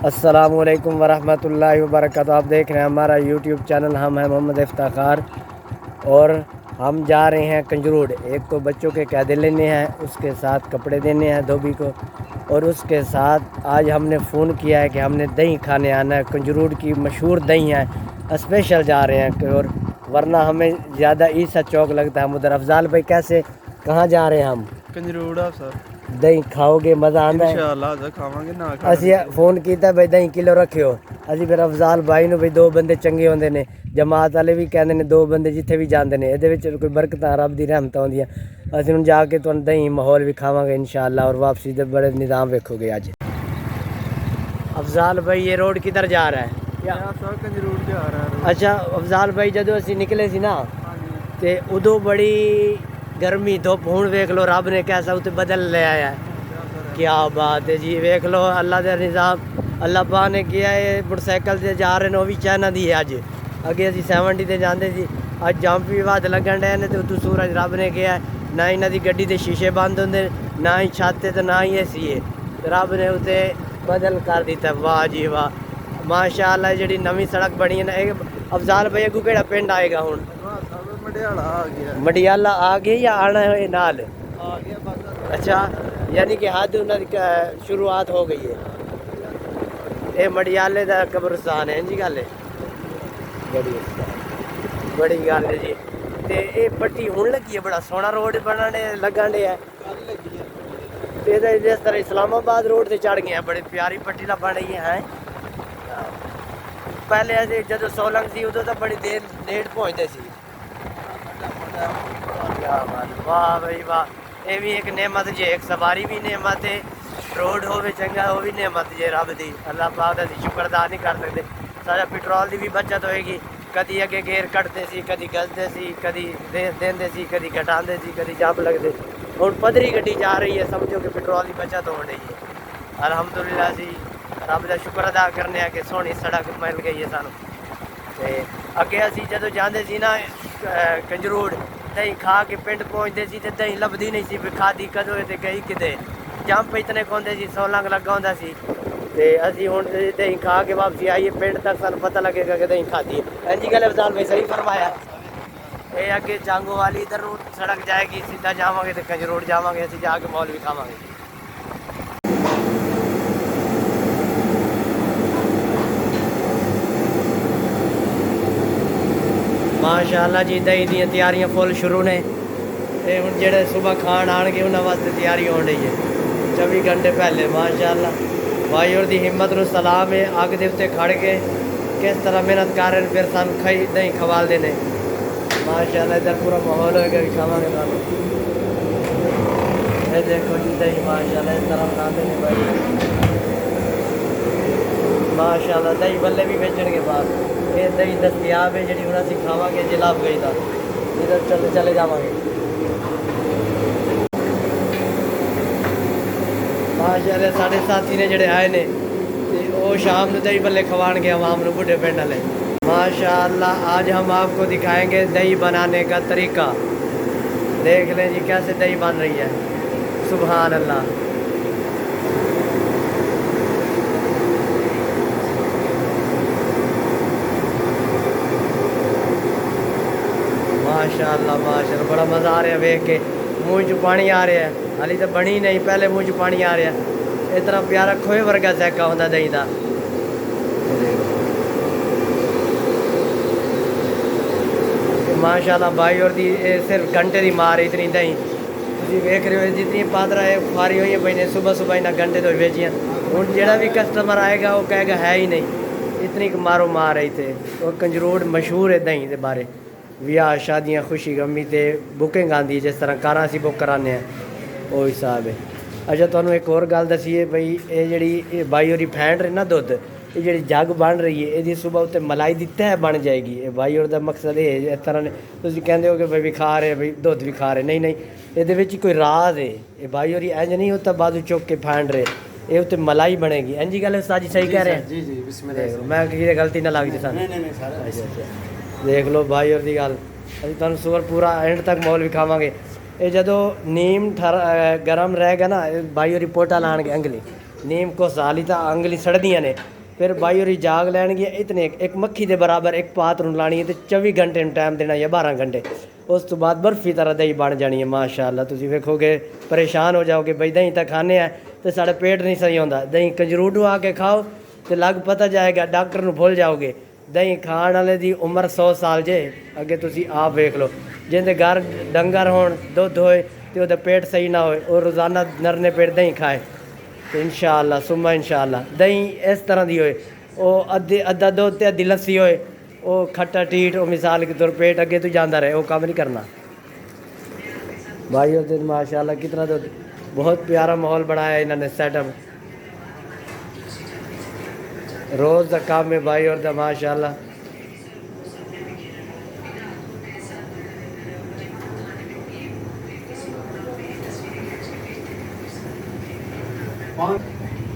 अस्सलामुअलैकुम वरहमतुल्लाहि वबरकातुहू। आप देख रहे हैं हमारा यूट्यूब चैनल। हम हैं मोहम्मद इफ्तार और हम जा रहे हैं कंजरूड। एक तो बच्चों के कैदे लेने हैं, उसके साथ कपड़े देने हैं धोबी को, और उसके साथ आज हमने फ़ोन किया है कि हमने दही खाने आना है। कंजरूड की मशहूर दही है, स्पेशल जा रहे हैं। और वरना हमें ज़्यादा ईसा चौक लगता है हम उधर। अफजाल भाई कैसे, कहाँ जा रहे हैं हम? कंजरूड़ सर। दही खाओगे, मज़ा आंदा है? इंशाअल्लाह खावांगे ना ਅਸੀਂ फ़ोन किया बई दही किलो रखियो। ਅਸੀਂ फिर अफजाल भाई ਨੂੰ भी दो बंदे चंगे होंगे ने, जमात वाले भी कहते हैं दो बंदे जिथे भी जाते हैं ये कोई बरकत रब की रहमत आउंदियां। ਅਸੀਂ ਹੁਣ ਜਾ ਕੇ ਤੁਹਾਨੂੰ दही माहौल भी खावांगे इंशाअल्लाह। और वापसी के बड़े निज़ाम वेखोगे अज। अफजाल भाई ये रोड किधर जा रहा है? सर कंजरूड़ जा रहा है। अच्छा अफजाल भाई जो असी निकले सी ना तो उदो बड़ी गर्मी धुप, हूँ वेख लो रब ने कैसा उत्ते बदल ले आया है। क्या बात है जी, वेख लो अल्लाह का निज़ाम। अल्लाह पा ने किया है। मोटरसाइकिल से जा रहे हैं, वह भी चाइना दी है। अज अगे असी 70 से जाते सी, अज जंप भी बाद लगन डे ने। तो उतों सूरज रब ने किया है, ना इन्हों की गड्डी के शीशे बंद होंगे, ना ही छत तो ना ही एसी है। रब ने उत्ते बदल कर दिता। वाह जी वाह, माशाअल्लाह। जी नवी सड़क बनी है ना, अफजाल भाई अगू केड़ा पिंड आएगा हूँ? मडियाला आ गया। मडियाला आ गए या आना है नाल? आ गया बस। अच्छा, यानी कि हद उन्होंने शुरुआत हो गई है। ये मडियाले का कब्रस्तान है जी। गल बड़ी गल है जी। तो ये पट्टी हूँ लगी है, बड़ा सोहना रोड बनने लगन डे है। जिस तरह इस्लामाबाद रोड से चढ़ गए हैं, बड़ी प्यारी पट्टी बन रही है। पहले अभी जो सोलंग सी उदो तो बड़ी देर लेट पहुँचते सी। वाह भाई वाह, ये भी एक नेमत जे, एक सवारी भी नेमत है, रोड हो चंगा वो भी नेमत जे रब दी। अल्लाह पाक दा शुक्र अदा नहीं कर सकते। सारा पेट्रोल की भी बचत होएगी। कभी अगे गेर कटते सी, कभी गलते सी, कभी देंदे सी, कभी घटाते सी, कभी जंप लगते। हूँ पधरी गड्डी जा रही है, समझो कि पेट्रोल की बचत हो रही है। अलहमदुलिल्लाह जी, रब का शुक्र अदा करने कि सोहनी सड़क मिल गई है सानू। तो अगे असी जो जाते सी ना कंजरूड़, दही खा के पिंड पहुँचते सी तो दही लभदी नहीं सी, खाधी कदों तो गई किते। जंप इतने खोंदे सी, सोलंग लगा होंदा सी। ते असी हुण दही खा के वापसी आइए पिंड तक, सानू पता लगेगा कि दही खाधी है। इंजी गल अफजाल भाई सही फरमाया। ये अगे जांगो वाली इधर सड़क जाएगी, सीधा जावांगे तो कंजरूड़ जावांगे। असी जाके मॉल भी खावांगे। माशाअल्लाह जी, दही दी तैयारियां फुल शुरू ने। ते हुण जेड़े सुबह खान आएंगे उन्होंने वास्ते तैयारी हो रही है 24 घंटे पहले। माशाअल्लाह भाई और दी हिम्मत नूं सलाम है। अग दे उत्ते खड़ के किस तरह मेहनत कर रहे हैं, फिर सानू खाई दही खवाल देने। माशाअल्लाह इधर पूरा माहौल होएगा कि खावांगे सानू। ये देखो जी दही माशाअल्लाह इस तरह बनाते हैं भाई। माशाअल्लाह दही बल्ले भी बेचणगे बाहर। ये दही दस्तियाब है जी, हूँ असीं खावांगे जिलाब गई था। इधर चले जावांगे। माशाअल्लाह साढ़े साथी ने जड़े आए ने वो शाम को दही बल्ले खवाएंगे आवाम को, बुढ़े पिंड वाले। माशाअल्लाह आज हम आपको दिखाएंगे दही बनाने का तरीका। देख लें जी कैसे दही बन रही है। सुभान अल्लाह। माशाअल्लाह माशाअल्लाह, बड़ा मज़ा आ रहा है वेख के, मूँह च पानी आ रहा है। हाली तो बनी नहीं, पहले मूँह च पानी आ रहा है। इतना प्यारा खोए वर्गा सैका होंदा दही का। माशाअल्लाह भाई और दी सिर्फ घंटे की मार है इतनी दही। तुम वेख रहे हो जितनी पादरा है फारी हुई पई ने, सुबह सुबह इन्हें घंटे तो बेचियाँ। हूँ जो भी कस्टमर आएगा वो कहेगा है ही नहीं, इतनी मारो मार है इतने। और कंजरूड़ मशहूर है दही के बारे। विआह शादियाँ खुशी गमी तो बुकिंग आती, जिस तरह कार असी बुक कराने वो हिसाब है। अच्छा तुहानू एक और गल दसीए भाई, ये जी बाई होरी फैंड रहे ना दुध, ये जी जग बन रही है, ये सुबह उत्ते मलाई दी तह बन जाएगी। ये भाई और मकसद ये इस तरह ने तुम कहते हो कि भाई भी खा रहे भाई दुध भी खा रहे, नहीं नहीं, ये कोई राज है। ये भाई होरी इंज नहीं होता बाजू चुक के फैंड रहे, ये उत्ते मलाई बनेगी। इंजी गल उस्ताद जी सही कह रहे हैं? जी जी बिस्मिल्लाह, मैं किसी गलती ना लग जाए। नहीं नहीं सारा देख लो भाई और दी गल। अभी तुहानू सुवर पूरा एंड तक मॉल भी खावांगे। ये जो नीम गर्म रहेगा ना, भाई और पोटा लाएंगे अंगली नीम को साली ਤਾਂ ਅੰਗਲੀ ਸੜਦੀਆਂ ਨੇ ਫਿਰ ਬਾਈ ਹੋਰੀ ਜਾਗ ਲੈਣਗੇ ਇਤਨੇ ਇੱਕ ਮੱਖੀ ਦੇ ਬਰਾਬਰ ਇੱਕ ਪਾਤ ਨੂੰ ਲਾਣੀ ਹੈ ਤੇ 24 ਘੰਟੇ ਨੂੰ ਟਾਈਮ ਦੇਣਾ ਜਾਂ 12 ਘੰਟੇ ਉਸ ਤੋਂ ਬਾਅਦ ਬਰਫੀ ਤਰ੍ਹਾਂ ਦਹੀਂ ਬਣ ਜਾਣੀ ਹੈ ਮਾਸ਼ਾਅੱਲਾ ਤੁਸੀਂ ਵੇਖੋਗੇ ਪਰੇਸ਼ਾਨ ਹੋ ਜਾਓਗੇ ਬਈ ਦਹੀਂ ਤਾਂ ਖਾਣੇ ਆ ਤੇ ਸਾਡਾ ਪੇਟ ਨਹੀਂ ਸਹੀ ਹੁੰਦਾ ਦਹੀਂ ਕੰਜਰੂਡੂ ਆ ਕੇ ਖਾਓ ਤੇ ਲੱਗ ਪਤਾ ਜਾਏਗਾ ਡਾਕਟਰ ਨੂੰ ਭੁੱਲ ਜਾਓਗੇ ਦਹੀਂ ਖਾਣ ਵਾਲੇ ਦੀ ਉਮਰ 100 ਸਾਲ ਜੇ ਅੱਗੇ ਤੁਸੀਂ ਆਪ ਵੇਖ ਲਓ ਜਿਹਦੇ ਘਰ ਡੰਗਰ ਹੋਣ ਦੁੱਧ ਹੋਏ ਤੇ ਉਹਦਾ ਪੇਟ ਸਹੀ ਨਾ ਹੋਏ ਉਹ ਰੋਜ਼ਾਨਾ ਨਰਨੇ ਪੇਟ ਦਹੀਂ ਖਾਏ ਤੇ ਇਨਸ਼ਾਅੱਲਾ ਸੁਮਾ ਇਨਸ਼ਾਅੱਲਾ ਦਹੀਂ ਇਸ ਤਰ੍ਹਾਂ ਦੀ ਹੋਏ ਉਹ ਅੱਧਾ ਦੁੱਧ ਤੇ ਅੱਧੀ ਲੱਸੀ ਹੋਏ ਉਹ ਖੱਟਾ ਟੀਟ ਉਹ ਮਿਸਾਲ ਕੇ ਤੌਰ ਪੇਟ ਅੱਗੇ ਤੋਂ ਜਾਂਦਾ ਰਹੇ ਉਹ ਕੰਮ नहीं करना भाई और दिन माशाल्लाह कितना तो बहुत प्यारा माहौल बनाया इन्होंने सेटअप रोज़ का काम है भाई और माशाल्लाह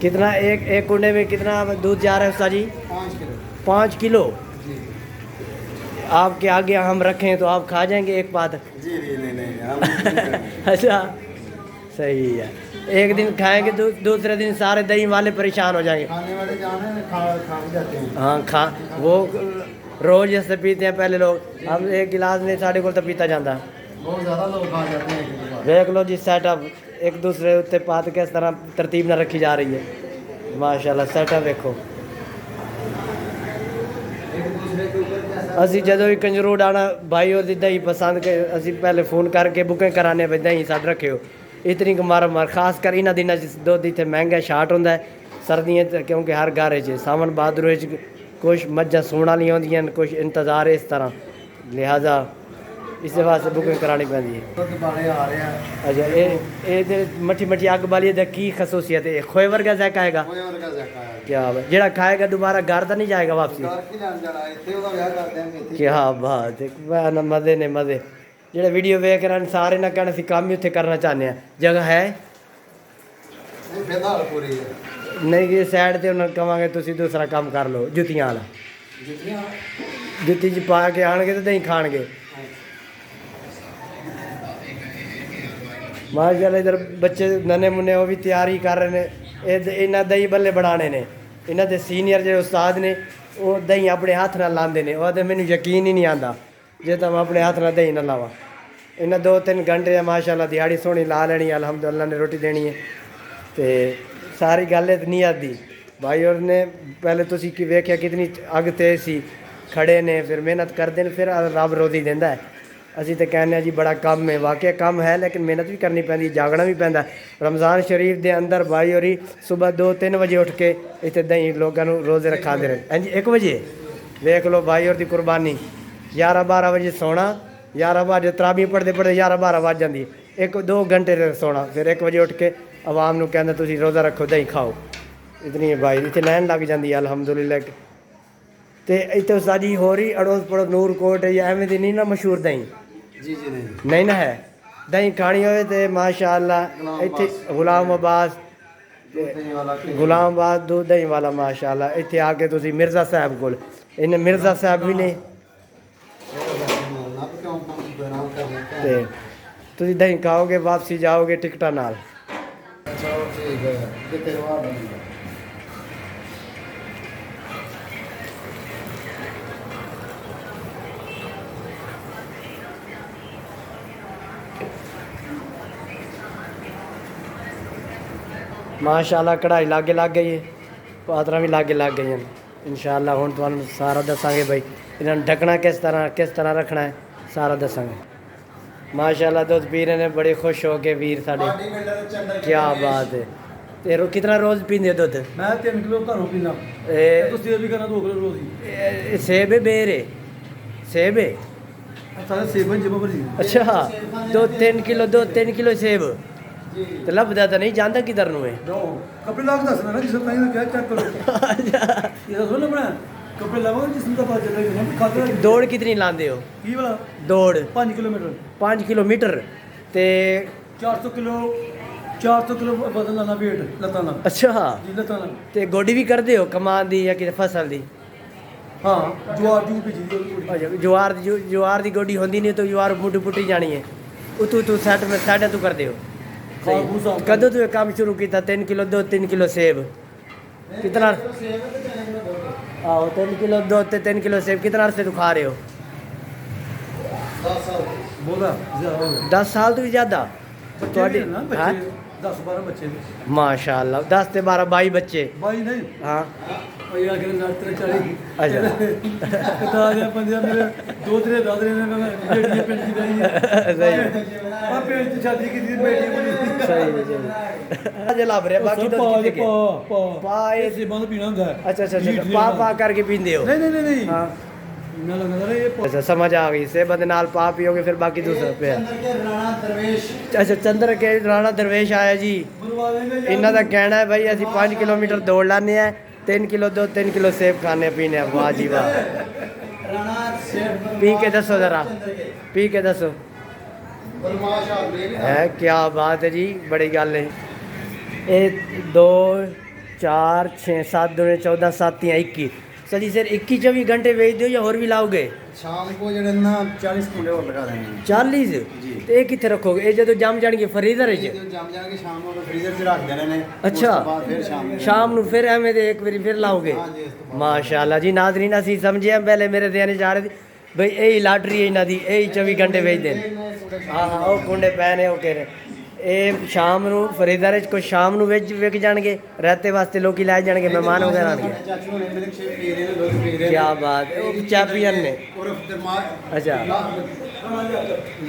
कितना एक कुंडे में कितना दूध जा रहा है उस्ताद जी 5 किलो 5 किलो जी आपके आगे हम रखें तो आप खा जाएंगे एक पात जी नहीं हम नहीं करेंगे। अच्छा सही है एक दिन खाएंगे दूसरे दिन सारे दही वाले परेशान हो जाएंगे खाने वाले जाने में खा भी जाते हैं हाँ खा वो रोज़ जैसे पीते हैं पहले लोग हम एक गिलास नहीं साढ़े को तो पीता जाता बहुत ज़्यादा लोग खा जाते हैं एक बार। देख लो जी सेटअप एक दूसरे उत्ते पात किस तरह तरतीब ना रखी जा रही है माशाल्लाह सेटअप देखो एक दूसरे के ऊपर कैसा ਅਸੀਂ ਜਦੋਂ ਵੀ ਕੰਜਰੂਡ ਆਣਾ ਭਾਈ और दही पसंद के ਅਸੀਂ ਪਹਿਲੇ ਫੋਨ ਕਰਕੇ ਬੁਕਿੰਗ ਕਰਾਣੇ ਵੀ ਦਹੀਂ ਸਾਡ ਰੱਖਿਓ ਇਤਨੀ ਕੁ ਮਾਰ ਖਾਸ ਕਰ ਇਹਨਾਂ ਦਿਨਾਂ 'ਚ ਦੁੱਧ ਇੱਥੇ ਮਹਿੰਗਾ ਸ਼ਾਰਟ ਹੁੰਦਾ ਹੈ ਸਰਦੀਆਂ 'ਚ ਕਿਉਂਕਿ ਹਰ ਘਰ 'ਚ ਸਾਵਣ ਭਾਦਰੋਂ 'ਚ ਕੁਛ ਮੱਝਾਂ ਸੂਣ ਵਾਲੀਆਂ ਹੁੰਦੀਆਂ ਨੇ ਕੁਛ ਇੰਤਜ਼ਾਰ ਇਸ ਤਰ੍ਹਾਂ ਲਿਹਾਜ਼ਾ ਇਸੇ ਵਾਸਤੇ ਬੁਕਿੰਗ ਕਰਾਣੀ ਪੈਂਦੀ ਹੈ दुध बाले आ रहे हैं ਅੱਛਾ ਇਹ ਤੇ ਮੱਠੀ ਮੱਠੀ ਅੱਗ ਵਾਲੀ ਦਾ ਕੀ ਖਸੂਸੀਅਤ ਹੈ ਖੋਏ ਵਰਗਾ ਜ਼ਾਇਕਾ ਹੈਗਾ कोई और का जाका है ਕੀ ਬਾਤ ਜਿਹੜਾ ਖਾਏਗਾ ਦੁਬਾਰਾ ਘਰ ਤਾਂ ਨਹੀਂ ਜਾਏਗਾ ਵਾਪਸੀ घर की लैन जाना है इतने ਉਹਦਾ ਵਿਆਹ ਕਰ ਦੇਣਗੇ ਇੱਥੇ ਕੀ ਬਾਤ ਹੈ ਵਾਹ ਨਾ ਮਜ਼ੇ ਨੇ ਮਜ਼ੇ ਜਿਹੜੇ ਵੀਡੀਓ ਵੇਖ ਰਹੇ ਨੇ ਸਾਰੇ ਨਾ ਕਹਿਣ ਅਸੀਂ ਕੰਮ ਹੀ ਉੱਥੇ ਕਰਨਾ ਚਾਹੁੰਦੇ ਆ ਜਗ੍ਹਾ ਹੈ ਨਹੀਂ ਬੇਦਾਲ ਪੂਰੀ ਹੈ ਨਹੀਂ ਕਿ ਸਾਈਡ ਤੇ ਉਹਨਾਂ ਨੂੰ ਕਵਾਂਗੇ ਤੁਸੀਂ ਦੂਸਰਾ ਕੰਮ ਕਰ ਲਓ ਜੁੱਤੀਆਂ ਵਾਲਾ ਜਿੱਤੀਆਂ ਜੁੱਤੀ 'ਚ ਪਾ ਕੇ ਆਣਗੇ ਤੇ ਦਹੀਂ ਖਾਣਗੇ ਮਾਸ਼ਾਅੱਲਾ ਇਧਰ ਬੱਚੇ ਨਨੇ ਮੁੰਨੇ ਉਹ ਵੀ ਤਿਆਰੀ ਕਰ ਰਹੇ ਨੇ ਇਹਨਾਂ ਦਹੀਂ ਬੱਲੇ ਬਣਾਉਣੇ ਨੇ ਇਹਨਾਂ ਦੇ ਸੀਨੀਅਰ ਜਿਹੜੇ ਉਸਤਾਦ ਨੇ ਉਹ ਦਹੀਂ ਆਪਣੇ ਹੱਥ ਨਾਲ ਲਾਉਂਦੇ ਨੇ ਉਹ ਤੇ ਮੈਨੂੰ ਯਕੀਨ ਹੀ ਨਹੀਂ ਆਉਂਦਾ ਜੇ ਤਾਂ ਮੈਂ ਆਪਣੇ ਹੱਥ ਨਾਲ ਦਹੀਂ ਨਾ ਲਾਵਾਂ ਇਹਨਾਂ 2-3 ਘੰਟੇ ਦਾ ਮਾਸ਼ਾਅੱਲਾ ਦਿਹਾੜੀ ਸੋਹਣੀ ਲਾ ਲੈਣੀ ਅਲਹਮਦੁਲਿਲਾ ਨੇ ਰੋਟੀ ਦੇਣੀ ਹੈ ਤੇ ਸਾਰੀ ਗੱਲ ਇਹ ਨੀਅਤ ਦੀ ਭਾਈ ਔਰ ਨੇ ਪਹਿਲੇ ਤੁਸੀਂ ਕੀ ਵੇਖਿਆ ਕਿਤਨੀ ਅੱਗ ਤੇਜ਼ ਸੀ ਖੜੇ ਨੇ ਫਿਰ ਮਿਹਨਤ ਕਰਦੇ ਨੇ ਫਿਰ ਰੱਬ ਰੋਜ਼ੀ ਦਿੰਦਾ ਹੈ ਅਸੀਂ ਤਾਂ ਕਹਿੰਦੇ ਹਾਂ ਜੀ ਬੜਾ ਕੰਮ ਹੈ ਵਾਕਿਆ ਕੰਮ ਹੈ ਲੇਕਿਨ ਮਿਹਨਤ ਵੀ ਕਰਨੀ ਪੈਂਦੀ ਜਾਗਣਾ ਵੀ ਪੈਂਦਾ ਰਮਜ਼ਾਨ ਸ਼ਰੀਫ ਦੇ ਅੰਦਰ ਭਾਈ ਹੋਰੀ ਸਵੇਰ 2-3 ਵਜੇ ਉੱਠ ਕੇ ਇੱਥੇ ਦਹੀਂ ਲੋਕਾਂ ਨੂੰ ਰੋਜ਼ੇ ਰਖਾਉਂਦੇ ਰਹੇ ਹਾਂਜੀ 1 ਵਜੇ ਵੇਖ ਲਓ ਭਾਈ ਹੋਰੀ ਦੀ ਕੁਰਬਾਨੀ 11-12 ਵਜੇ ਸੋਣਾ 11 ਵਜੇ ਤਰਾਬੀ ਪੜ੍ਹਦੇ 11-12 ਵੱਜ ਜਾਂਦੀ 1-2 ਘੰਟੇ ਸੋਣਾ ਫਿਰ 1 ਵਜੇ ਉੱਠ ਕੇ ਆਵਾਮ ਨੂੰ ਕਹਿੰਦਾ ਤੁਸੀਂ ਰੋਜ਼ਾ ਰੱਖੋ ਦਹੀਂ ਖਾਓ ਇਤਨੀ ਭਾਈ ਇੱਥੇ ਲਾਈਨ ਲੱਗ ਜਾਂਦੀ ਹੈ ਅਲਹਮਦੁਲਿਲਾ ਤੇ ਇੱਥੇ ਸਾਡੀ ਹੋ ਰਹੀ ਅੜੋਸ ਪੜੋਸ ਨੂਰਕੋਟ ਜਾਂ ਐਵੇਂ ਦੀ ਨਹੀਂ ਨਾ ਮਸ਼ਹੂਰ ਦਹੀਂ ਜੀ ਨਹੀਂ ਨਹੀਂ ਨਾ ਹੈ ਦਹੀਂ ਖਾਣੀ ਹੋਵੇ ਤੇ ਮਾਸ਼ਾਅੱਲਾ ਇੱਥੇ ਗੁਲਾਮਾਬਾਦ ਦਹੀਂ ਵਾਲਾ ਗੁਲਾਮਾਬਾਦ ਦੁੱਧ ਦਹੀਂ ਵਾਲਾ ਮਾਸ਼ਾਅੱਲਾ ਇੱਥੇ ਆ ਕੇ ਤੁਸੀਂ ਮਿਰਜ਼ਾ ਸਾਹਿਬ ਕੋਲ ਇਹਨੇ ਮਿਰਜ਼ਾ ਸਾਹਿਬ ਵੀ ਨੇ ਨਾ ਕਿਉਂ ਕੰਮ ਬਣਾ ਕਰਨਾ ਤੇ ਤੁਸੀਂ ਦਹੀਂ ਖਾਓਗੇ ਵਾਪਸੀ ਜਾਓਗੇ ਟਿਕਟਾਂ ਨਾਲ ਚਲੋ ਠੀਕ ਹੈ ਕਿਤੇ ਰਵਾ ਬਣੀ ਮਾਸ਼ਾਅੱਲਾ ਕਢਾਈ ਲਾਗੇ ਲੱਗ ਗਈ ਹੈ ਪਾਤਰਾਂ ਵੀ ਲਾਗੇ ਲੱਗ ਗਈਆਂ ਇਨਸ਼ਾਅੱਲਾ ਹੁਣ ਤੁਹਾਨੂੰ ਸਾਰਾ ਦੱਸਾਂਗੇ ਭਾਈ ਇਹਨਾਂ ਨੂੰ ਢਕਣਾ ਕਿਸ ਤਰ੍ਹਾਂ ਰੱਖਣਾ ਹੈ ਸਾਰਾ ਦੱਸਾਂਗੇ ਮਾਸ਼ਾਅੱਲਾ ਦੁੱਧ ਪੀ ਰਹੇ ਨੇ ਬੜੇ ਖੁਸ਼ ਹੋ ਕੇ ਵੀਰ ਸਾਡੇ ਕੀ ਬਾਤ ਹੈ ਤੇ ਕਿਤਨਾ ਰੋਜ਼ ਪੀਂਦੇ ਦੁੱਧ ਮੈਂ 3 ਕਿਲੋ ਘਰੋਂ ਪੀਣਾ ਇਹ ਤੁਸੀਂ ਇਹ ਵੀ ਕਰਨਾ 2 ਕਿਲੋ ਰੋਜ਼ ਹੀ ਸੇਬ ਹੈ ਬੇਰ ਸੇਬ ਹੈ ਸਾਰੇ ਸੇਬਨ ਜਮਾ ਭਰੀ ਅੱਛਾ 2-3 ਕਿਲੋ ਸੇਬ ਤੇ ਲੱਭਦਾ ਤਾਂ ਨਹੀਂ ਜਾਂਦਾ ਕਿਧਰ ਨੂੰ ਹੈ ਦੋ ਕੱਪੜੇ ਲਾ ਕੇ ਦੱਸਣਾ ਨਾ ਜਿਸ ਤਾਂ ਇਹ ਕਿਹਾ ਚੈੱਕ ਕਰੋ ਇਹ ਤਾਂ ਸੁਣ ਬਣਾ ਕੱਪੜੇ ਲਾਵਾਂ ਜਿਸ ਦਾ ਪਤਾ ਚੱਲੇਗਾ ਨਾ ਖਾਤਾ ਦੌੜ ਕਿਤਨੀ ਲਾਉਂਦੇ ਹੋ ਕੀ ਵਾਲਾ ਦੌੜ 5 ਕਿਲੋਮੀਟਰ 5 ਕਿਲੋਮੀਟਰ ਤੇ 400 ਕਿਲੋ ਬਦਨ ਲਾਣਾ weight ਲੱਤਾਂ ਨਾਲ ਅੱਛਾ ਜੀ ਲੱਤਾਂ ਨਾਲ ਤੇ ਗੋਡੀ ਵੀ ਕਰਦੇ ਹੋ ਕਮਾਨ ਦੀ ਜਾਂ ਕਿਤੇ ਫਸਲ ਦੀ ਹਾਂ ਜਵਾਰ ਦੀ ਭੇਜੀ ਦੀ ਅੱਛਾ ਜਵਾਰ ਦੀ ਗੋਡੀ ਹੁੰਦੀ ਨਹੀਂ ਤਾਂ ਜਵਾਰ ਪੁੱਟੀ ਜਾਣੀ ਹੈ ਉਹ ਤੂੰ ਸੈਟ ਮੈਂ ਸਾਡਾ ਤੂੰ ਕਰਦੇ ਹੋ ਖਾਲ ਖੂਲ ਸਾਫ਼ ਕਰ। कदों तू ये काम शुरू किया 3 किलो दूध 3 किलो सेब कितना आओ 3 किलो दूध 3 किलो सेब कितना अरसे तू खा रहे हो ਬੋਲਾ ਜ਼ਿਆਦਾ ਹੋ ਗਿਆ 10 साल तो भी ज़्यादा ਤੁਹਾਡੇ ਨਾ हाँ? ਬੱਚੇ 10 12 ਬੱਚੇ ਨੇ माशाल्लाह 10 से 12 22 बच्चे ਬਾਈ ਨਹੀਂ हाँ ਉਹ ਯਾਰ ਕਿ ਨਾਲ 40 अच्छा ਪਤਾ ਆ ਬੰਦਿਆ ਮੇਰੇ ਦੋ ਤਰੇ ਦਾਦਰੇ ਨੇ ਮੈਂ ਬੇਟੀਆਂ ਪਿੰਡ ਦੀ ਰਹੀ ਹੈ सही है ਆ ਪਿੰਡ ਚ ਸ਼ਾਦੀ ਕੀਤੀ ਬੇਟੀ ਬਣੀ सही है सही आज ला रहे बाकी तो कितने के ਪਾ ਇਹ ਸੀ ਬੰਦ ਪੀਣਾ ਹੁੰਦਾ ਹੈ। अच्छा अच्छा अच्छा पा पा करके पींदे हो ਨਹੀਂ ਨਹੀਂ ਨਹੀਂ ਨਹੀਂ हाँ ਇਹਨਾਂ ਲੱਗਦਾ ਨਾ ਇਹ अच्छा समझ आ गई से बंद नाल पा पियोगे फिर बाकी दूसरा पे अंदर के राणा दरवेश अच्छा चंद्र के राणा दरवेश आया जी ਬਰਵਾ ਦੇਂਗੇ ਇਹਨਾਂ ਦਾ ਕਹਿਣਾ ਹੈ ਭਾਈ ਅਸੀਂ 5 ਕਿਲੋਮੀਟਰ ਦੌੜ ਲਾਨੇ ਆ 3 ਕਿਲੋ ਦੋ 3 ਕਿਲੋ ਸੇਬ ਖਾਣੇ ਪੀਣੇ ਆ ਵਾਹ ਜੀ ਵਾਹ राणा सेठ पी के दसो जरा पी के दसो बदमाश आदमी है क्या बात है जी बड़ी गल है ये 2 4 6 7 2 14 7 21 सर जी सर 21 24 घंटे भेज दो या और भी लाओगे शाम को जड़े ना 40 कुंडे और लगा देंगे 40 ਤੇ ਇਹ ਕਿੱਥੇ ਰੱਖੋਗੇ ਇਹ ਜਦੋਂ ਜੰਮ ਜਾਣਗੇ ਫਰੀਜ਼ਰ ਵਿੱਚ जो जम जाएंगे शाम को फ्रीजर च रख देने ने अच्छा। उसके बाद फिर शाम को ਸ਼ਾਮ ਨੂੰ ਫਿਰ ਐਵੇਂ ਦੇ ਇੱਕ ਵਾਰੀ ਫਿਰ ਲਾਓਗੇ हाँ जी इस तो बाद ਮਾਸ਼ਾਅੱਲਾ ਜੀ ਨਾਜ਼ਰੀਨ ਅਸੀਂ ਸਮਝਿਆ ਪਹਿਲੇ ਮੇਰੇ ਧਿਆਨ ਚ ਆ ਰਹੀ ਸੀ ਬਈ ਇਹ ਲਾਟਰੀ ਹੈ ਇਹਨਾਂ ਦੀ ਇਹ 24 ਘੰਟੇ ਵੇਚਦੇ ਨੇ ਹਾਂ ਹਾਂ ਉਹ ਕੁੰਡੇ ਪੈ ਨੇ ਉਹ ਕਹਿ ਰਹੇ ਇਹ ਸ਼ਾਮ ਨੂੰ ਫਰੀਜ਼ਰ ਵਿੱਚ ਕੋਈ ਸ਼ਾਮ ਨੂੰ ਵਿਕ ਜਾਣਗੇ ਰਾਤੇ ਵਾਸਤੇ ਲੋਕੀ ਲੈ ਜਾਣਗੇ ਮਹਿਮਾਨ ਵਗੈਰਾ ਆਣਗੇ चाचू ने मिल्क शेक पी रहे हैं लोग पी रहे ਕੀ हैं ਬਾਤ ਹੈ ਉਹ ਚੈਂਪੀਅਨ ਨੇ और बदमाश अच्छा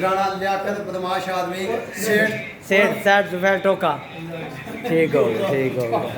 राणा लियाकत बदमाश आदमी सेठ सेठ सुफैल टोका ठीक हो गया ठीक हो गया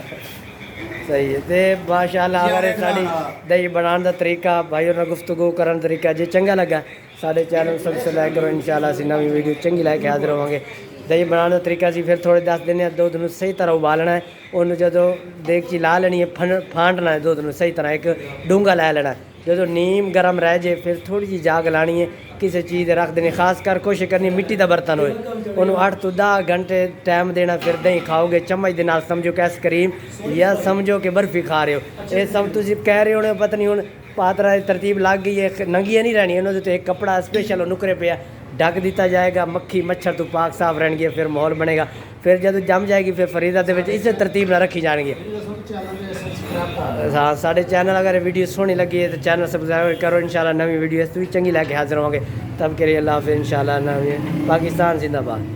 सही है ਤੇ ਮਾਸ਼ਾਅੱਲਾ ਅਗਰ ਇਹ ਸਾਡੀ ਦਹੀਂ ਬਣਾਉਣ ਦਾ ਤਰੀਕਾ ਭਾਈਓ ਨਾਲ ਗੁਫ਼ਤਗੂ ਕਰਨ ਦਾ ਤਰੀਕਾ ਜੇ ਚੰਗਾ ਲੱਗਾ ਸਾਡੇ ਚੈਨਲ ਸਬਸਕ੍ਰਾਈਬ ਕਰੋ ਇਨਸ਼ਾਅੱਲਾ ਅਸੀਂ ਨਵੀਂ ਵੀਡੀਓ ਚੰਗੀ ਲੈ ਕੇ ਹਾਜ਼ਰ ਹੋਵਾਂਗੇ ਦਹੀਂ ਬਣਾਉਣ ਦਾ ਤਰੀਕਾ ਅਸੀਂ ਫਿਰ ਥੋੜੇ ਦੱਸ ਦਿੰਦੇ ਹਾਂ ਦੁੱਧ ਨੂੰ ਸਹੀ ਤਰ੍ਹਾਂ ਉਬਾਲਣਾ ਹੈ ਉਹਨੂੰ ਜਦੋਂ ਦੇਗਚੀ ਲਾ ਲੈਣੀ ਹੈ ਫਾਂਟਣਾ ਹੈ ਦੁੱਧ ਨੂੰ ਸਹੀ ਤਰ੍ਹਾਂ ਇੱਕ ਡੂੰਘਾ ਲੈ ਲੈਣਾ ਜਦੋਂ ਨੀਮ ਗਰਮ ਰਹਿ ਜੇ ਫਿਰ ਥੋੜੀ ਜਿਹੀ ਜਾਗ ਲਾਣੀ ਹੈ ਕਿਸੇ ਚੀਜ਼ ਦੇ ਰੱਖ ਦੇਣੀ ਖਾਸ ਕਰ ਕੋਸ਼ਿਸ਼ ਕਰਨੀ ਮਿੱਟੀ ਦਾ ਬਰਤਨ ਹੋਏ ਉਹਨੂੰ 8 ਤੋਂ 10 ਘੰਟੇ ਟਾਈਮ ਦੇਣਾ ਫਿਰ ਦਹੀਂ ਖਾਓਗੇ ਚਮਚ ਦੇ ਨਾਲ ਸਮਝੋ ਕਿ ਆਈਸਕ੍ਰੀਮ ਜਾਂ ਸਮਝੋ ਕਿ ਬਰਫੀ ਖਾ ਰਹੇ ਹੋ ਇਹ ਸਭ ਤੁਸੀਂ ਕਹਿ ਰਹੇ ਹੋਣੇ ਪਤਾ ਨਹੀਂ ਹੁਣ ਪਾਤਰਾ ਦੀ ਤਰਤੀਬ ਲੱਗ ਗਈ ਹੈ ਨੰਗੀਆਂ ਨਹੀਂ ਰਹਿਣੀਆਂ ਉਹਨਾਂ ਦੇ ਉੱਤੇ ਇੱਕ ਕੱਪੜਾ ਸਪੈਸ਼ਲ ਉਹ ਨੁਕਰੇ ਪਿਆ ढक दिता जाएगा मक्खी मच्छर तो पाक साफ रहेंगे फिर माहौल बनेगा फिर जब जम जाएगी फिर फरीदा के इस तरतीब ना रखी जाएगी हाँ साढ़े चैनल अगर वीडियो सोहनी लगी है तो चैनल सब्सक्राइब करो इंशाल्लाह नवी वीडियो इस भी चंगी लैके हाजिर होंगे तब करिए अल्लाह हाफिज़ इंशाल्लाह नवी पाकिस्तान जिंदाबाद।